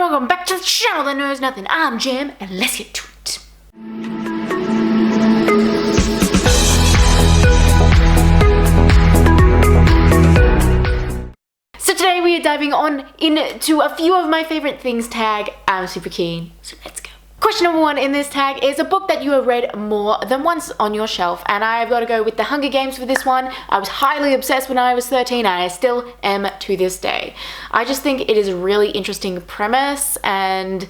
everyone, welcome back to the channel that knows nothing. I'm Jam, and let's get to it. So today we are diving on into a few of my favorite things tag. I'm super keen, so let's go. Question number 1 in this tag is a book that you have read more than once on your shelf, and I've got to go with The Hunger Games for this one. I was highly obsessed when I was 13, and I still am to this day. I just think it is a really interesting premise, and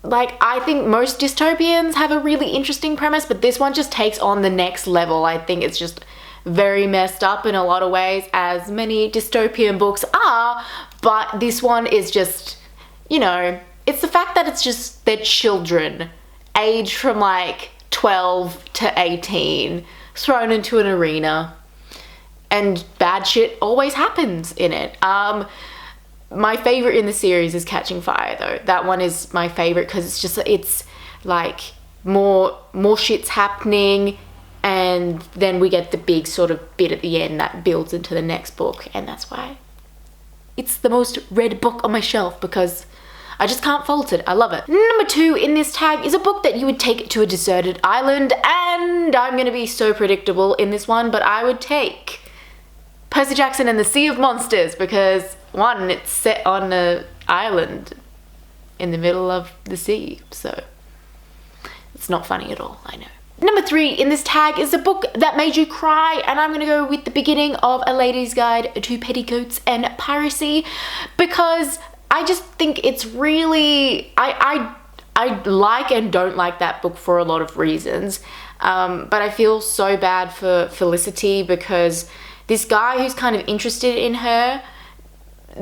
I think most dystopians have a really interesting premise, but this one just takes on the next level. I think it's just very messed up in a lot of ways, as many dystopian books are, but this one is just, you know, it's the fact that it's just they're children, aged from 12 to 18, thrown into an arena, and bad shit always happens in it. My favorite in the series is Catching Fire, though. That one is my favorite because it's more shit's happening, and then we get the big sort of bit at the end that builds into the next book, and that's why it's the most read book on my shelf, because I just can't fault it. I love it. Number 2 in this tag is a book that you would take to a deserted island, and I'm gonna be so predictable in this one, but I would take Percy Jackson and the Sea of Monsters, because one, it's set on an island in the middle of the sea, so it's not funny at all, I know. Number 3 in this tag is a book that made you cry, and I'm gonna go with the beginning of A Lady's Guide to Petticoats and Piracy, because I just think it's really, I like and don't like that book for a lot of reasons, but I feel so bad for Felicity, because this guy who's kind of interested in her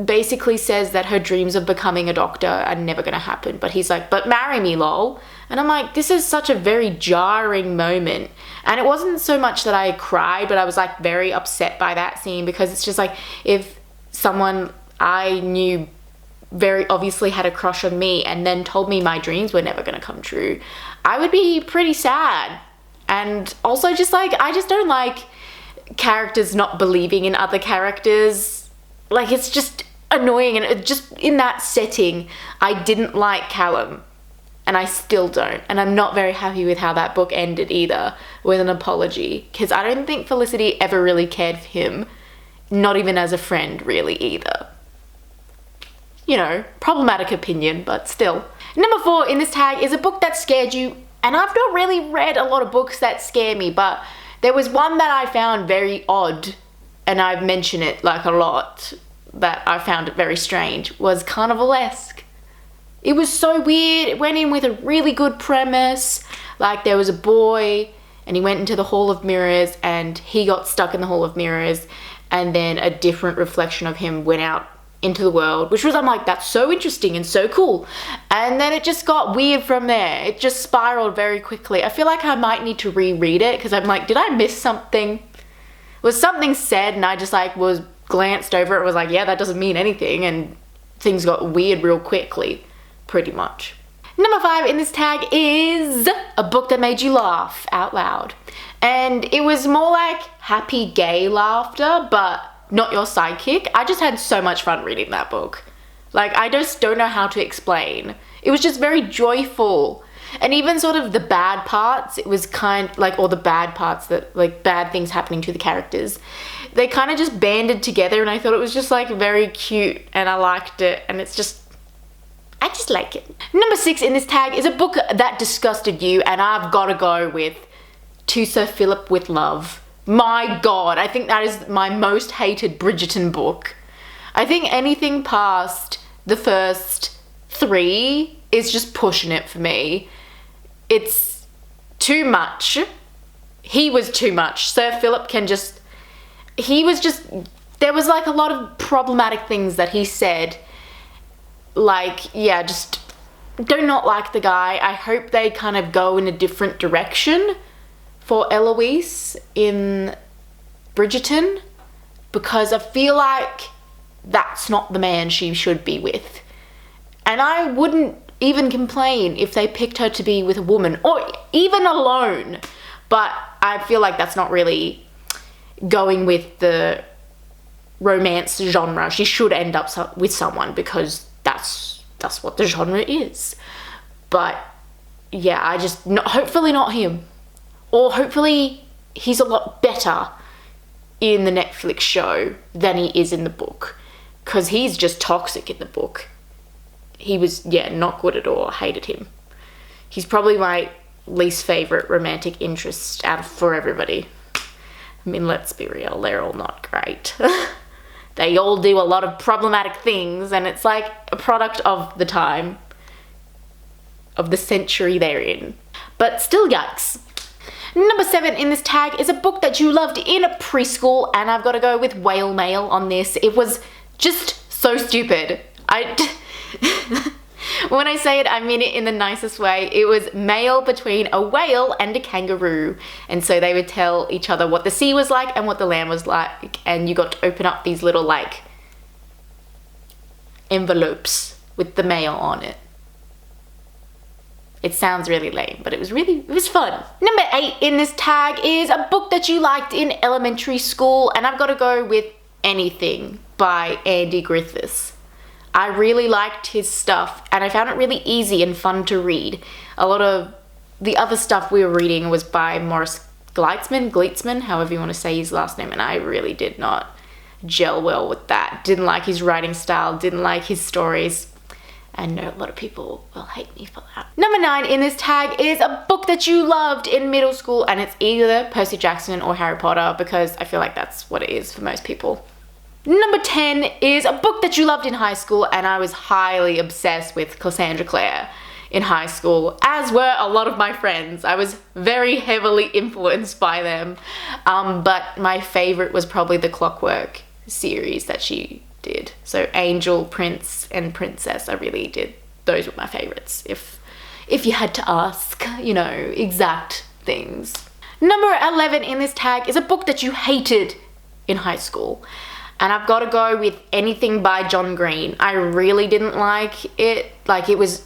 basically says that her dreams of becoming a doctor are never gonna happen, but he's like, but marry me, lol. And I'm like, this is such a very jarring moment, and it wasn't so much that I cried, but I was very upset by that scene, because it's just if someone I knew very obviously had a crush on me and then told me my dreams were never gonna come true, I would be pretty sad. And also just I just don't like characters not believing in other characters. It's just annoying, and it just, in that setting, I didn't like Callum, and I still don't, and I'm not very happy with how that book ended either, with an apology, because I don't think Felicity ever really cared for him, not even as a friend really either. You know, problematic opinion, but still. Number 4 in this tag is a book that scared you, and I've not really read a lot of books that scare me, but there was one that I found very odd, and I've mentioned it a lot, that I found it very strange, was Carnivalesque. It was so weird. It went in with a really good premise. There was a boy, and he went into the Hall of Mirrors, and he got stuck in the Hall of Mirrors, and then a different reflection of him went out into the world, which was, I'm like, that's so interesting and so cool. And then it just got weird from there. It just spiraled very quickly. I feel like I might need to reread it, because I'm like, did I miss something? Was something said and I just was glanced over it, was yeah, that doesn't mean anything, and things got weird real quickly, pretty much. Number 5 in this tag is a book that made you laugh out loud. And it was more happy gay laughter, but not your sidekick. I just had so much fun reading that book. I just don't know how to explain. It was just very joyful. And even sort of the bad parts, it was or the bad parts that, bad things happening to the characters, they kind of just banded together, and I thought it was just very cute, and I liked it, and I just like it. Number 6 in this tag is a book that disgusted you, and I've got to go with To Sir Philip with Love. My God, I think that is my most hated Bridgerton book. I think anything past the first 3 is just pushing it for me. It's too much. He was too much. Sir Philip there was a lot of problematic things that he said. Just do not like the guy. I hope they kind of go in a different direction for Eloise in Bridgerton, because I feel that's not the man she should be with. And I wouldn't even complain if they picked her to be with a woman, or even alone, but I feel that's not really going with the romance genre. She should end up with someone, because that's that's what the genre is. But yeah, hopefully not him. Or hopefully he's a lot better in the Netflix show than he is in the book. Because he's just toxic in the book. He was, not good at all. I hated him. He's probably my least favourite romantic interest for everybody. I mean, let's be real, they're all not great. They all do a lot of problematic things, and it's like a product of the time, of the century they're in. But still, yikes. Number 7 in this tag is a book that you loved in preschool, and I've got to go with Whale Mail on this. It was just so stupid. When I say it, I mean it in the nicest way. It was mail between a whale and a kangaroo. And so they would tell each other what the sea was like and what the land was like. And you got to open up these little, like, envelopes with the mail on it. It sounds really lame, but it was fun. Number 8 in this tag is a book that you liked in elementary school. And I've got to go with Anything by Andy Griffiths. I really liked his stuff, and I found it really easy and fun to read. A lot of the other stuff we were reading was by Morris Gleitzman, however you want to say his last name, and I really did not gel well with that. Didn't like his writing style, didn't like his stories. I know a lot of people will hate me for that. Number 9 in this tag is a book that you loved in middle school, and it's either Percy Jackson or Harry Potter, because I feel like that's what it is for most people. Number 10 is a book that you loved in high school, and I was highly obsessed with Cassandra Clare in high school, as were a lot of my friends. I was very heavily influenced by them, but my favorite was probably the Clockwork series that she did. So Angel, Prince, and Princess, I really did. Those were my favorites, if you had to ask, exact things. Number 11 in this tag is a book that you hated in high school. And I've got to go with Anything by John Green. I really didn't like it. Like, it was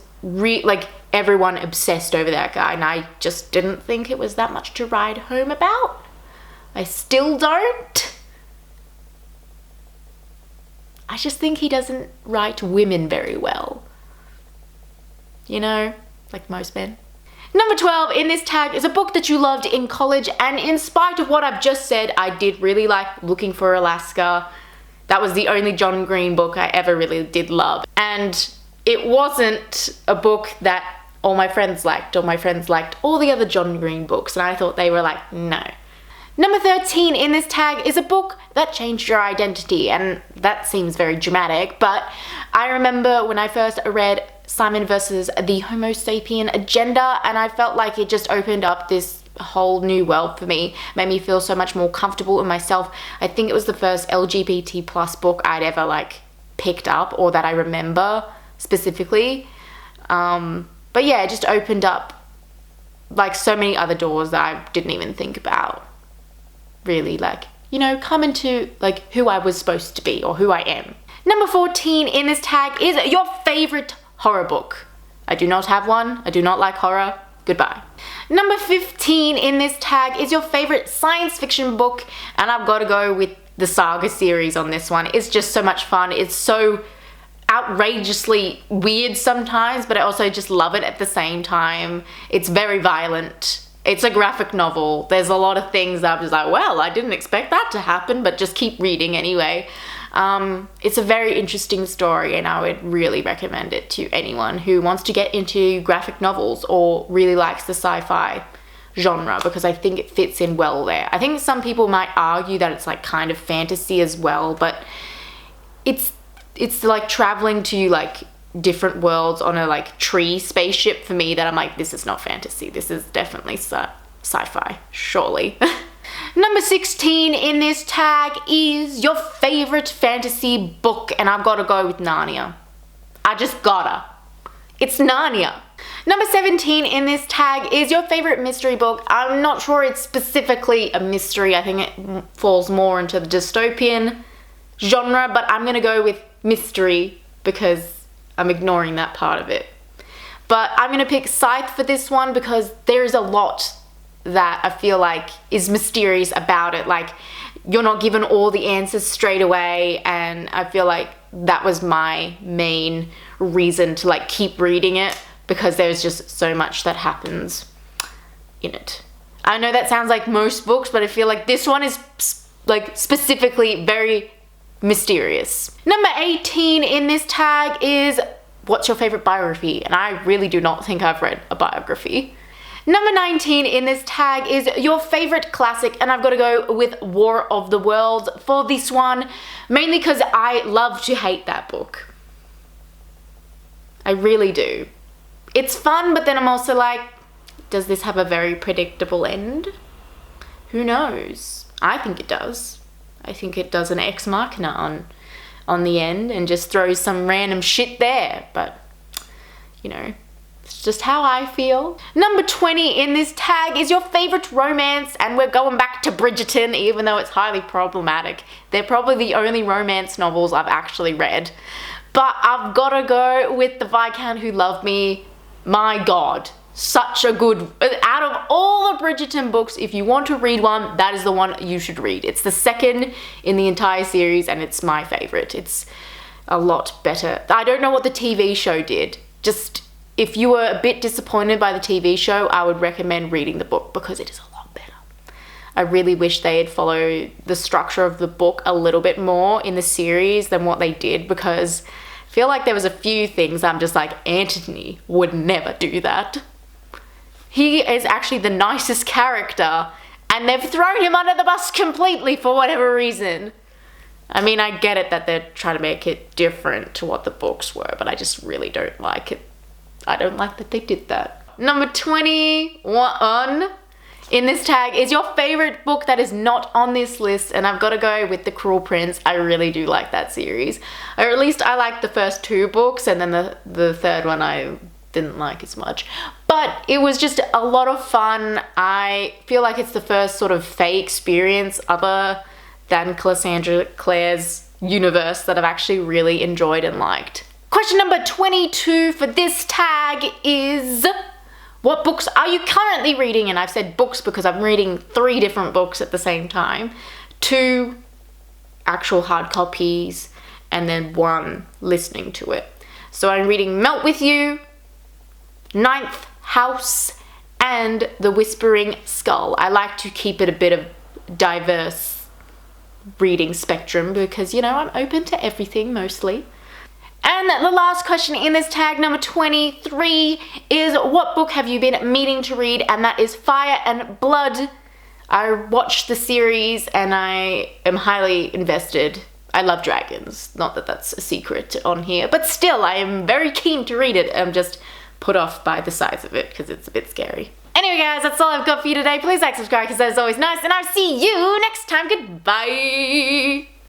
everyone obsessed over that guy, and I just didn't think it was that much to write home about. I still don't. I just think he doesn't write women very well. Like most men. Number 12 in this tag is a book that you loved in college, and in spite of what I've just said, I did really like Looking for Alaska. That was the only John Green book I ever really did love. And it wasn't a book that all my friends liked, or my friends liked all the other John Green books, and I thought they were like, no. Number 13 in this tag is a book that changed your identity, and that seems very dramatic, but I remember when I first read Simon versus the Homo Sapien Agenda, and I felt like it just opened up this whole new world for me, made me feel so much more comfortable in myself. I think it was the first LGBT plus book I'd ever picked up, or that I remember specifically. But yeah, it just opened up so many other doors that I didn't even think about. Really come into who I was supposed to be, or who I am. Number 14 in this tag is your favorite horror book. I do not have one. I do not like horror. Goodbye. Number 15 in this tag is your favorite science fiction book, and I've got to go with the Saga series on this one. It's just so much fun. It's so outrageously weird sometimes, but I also just love it at the same time. It's very violent. It's a graphic novel. There's a lot of things that I'm just like, well, I didn't expect that to happen, but just keep reading anyway. It's a very interesting story, and I would really recommend it to anyone who wants to get into graphic novels or really likes the sci-fi genre, because I think it fits in well there. I think some people might argue that it's kind of fantasy as well, but it's like traveling to different worlds on a tree spaceship for me that I'm like, this is not fantasy. This is definitely sci-fi, surely. Number 16 in this tag is your favorite fantasy book, and I've got to go with Narnia. I just gotta. It's Narnia. Number 17 in this tag is your favorite mystery book. I'm not sure it's specifically a mystery. I think it falls more into the dystopian genre, but I'm gonna go with mystery because I'm ignoring that part of it. But I'm gonna pick Scythe for this one because there's a lot that I feel like is mysterious about it. You're not given all the answers straight away, and I feel like that was my main reason to like keep reading it because there's just so much that happens in it. I know that sounds like most books, but I feel like this one is like specifically very mysterious. Number 18 in this tag is what's your favorite biography? And I really do not think I've read a biography. Number 19 in this tag is your favorite classic, and I've got to go with War of the Worlds for this one, mainly because I love to hate that book. I really do. It's fun, but then I'm also like, does this have a very predictable end? Who knows? I think it does. I think it does an Ex Machina on the end and just throws some random shit there, but you know, it's just how I feel. Number 20 in this tag is your favorite romance, and we're going back to Bridgerton, even though it's highly problematic. They're probably the only romance novels I've actually read, but I've got to go with The Viscount Who Loved Me. My God, such a good, out of all the Bridgerton books, if you want to read one, that is the one you should read. It's the second in the entire series and it's my favorite. It's a lot better. I don't know what the TV show did. Just, if you were a bit disappointed by the TV show, I would recommend reading the book because it is a lot better. I really wish they had followed the structure of the book a little bit more in the series than what they did, because I feel like there was a few things I'm just like, Anthony would never do that. He is actually the nicest character, and they've thrown him under the bus completely for whatever reason. I mean, I get it that they're trying to make it different to what the books were, but I just really don't like it. I don't like that they did that. Number 21 in this tag is your favorite book that is not on this list, and I've got to go with The Cruel Prince. I really do like that series. Or at least I like the first two books, and then the third one I didn't like as much. But it was just a lot of fun. I feel like it's the first sort of Fae experience other than Cassandra Clare's universe that I've actually really enjoyed and liked. Question number 22 for this tag is, what books are you currently reading? And I've said books because I'm reading 3 different books at the same time. 2 actual hard copies and then 1 listening to it. So I'm reading Melt With You, Ninth House, and The Whispering Skull. I like to keep it a bit of diverse reading spectrum because, you know, I'm open to everything mostly. And the last question in this tag, number 23, is what book have you been meaning to read? And that is Fire and Blood. I watched the series and I am highly invested. I love dragons. Not that that's a secret on here, but still I am very keen to read it. I'm just put off by the size of it because it's a bit scary. Anyway guys, that's all I've got for you today. Please like, subscribe because that is always nice, and I'll see you next time. Goodbye.